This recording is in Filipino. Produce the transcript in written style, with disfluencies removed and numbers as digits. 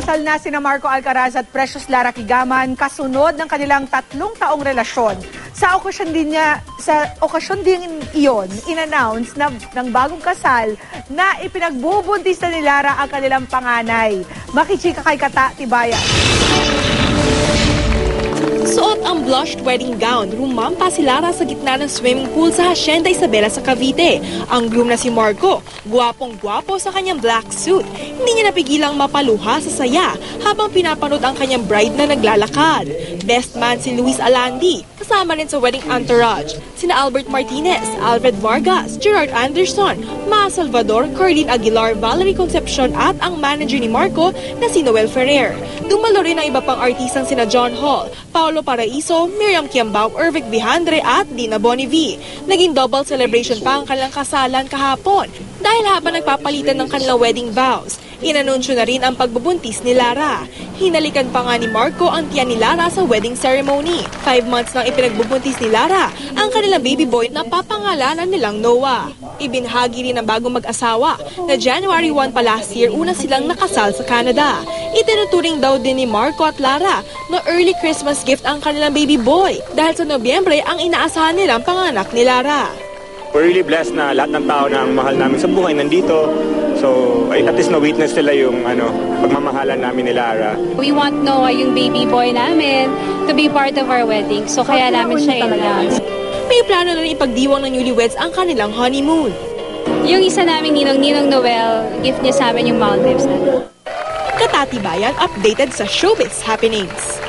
Kasal na sina Marco Alcaraz at Precious Lara Kigaman kasunod ng kanilang 3 taong relasyon. Sa okasyon din iyon, in-announce ng bagong kasal na ipinagbubuntis na ni Lara ang kanilang panganay. Makichika kay Kata Tibayan. Suot ang blushed wedding gown, rumampa si Lara sa gitna ng swimming pool sa Hacienda Isabela sa Cavite. Ang groom na si Marco, gwapong-gwapo sa kanyang black suit. Hindi niya napigilang mapaluha sa saya habang pinapanood ang kanyang bride na naglalakad. Best man si Luis Alandi, kasama rin sa wedding entourage sina Albert Martinez, Alfred Vargas, Gerard Anderson, Ma Salvador, Carlin Aguilar, Valerie Concepcion at ang manager ni Marco na si Noel Ferrer. Dumalo rin ang iba pang artistang sina John Hall, Paolo Paraiso, Miriam Kiambao, Ervic Vihandre at Dina Bonivi. Naging double celebration pa ang kanilang kasalan kahapon dahil habang nagpapalitan ng kanilang wedding vows, inanunsyo na rin ang pagbubuntis ni Lara. Hinalikan pa nga ni Marco ang tiyan ni Lara sa wedding ceremony. 5 months nang ipinagbubuntis ni Lara ang kanilang baby boy na papangalanan nilang Noah. Ibinahagi rin ng bagong mag-asawa na January 1 pa last year una silang nakasal sa Canada. Itinuturing daw din ni Marco at Lara na early Christmas gift ang kanilang baby boy dahil sa Nobyembre ang inaasahan nilang panganak ni Lara. We're really blessed na lahat ng tao na ang mahal namin sa buhay nandito. So, at least na-witness nila yung pagmamahalan namin ni Lara. We want Noah, yung baby boy namin, to be part of our wedding. So, kaya namin siya in-announce. May plano na rin ipagdiwang ng newlyweds ang kanilang honeymoon. Yung isa naming Ninong Noel, gift niya sa amin yung Maldives. Katatibayan, updated sa showbiz happenings.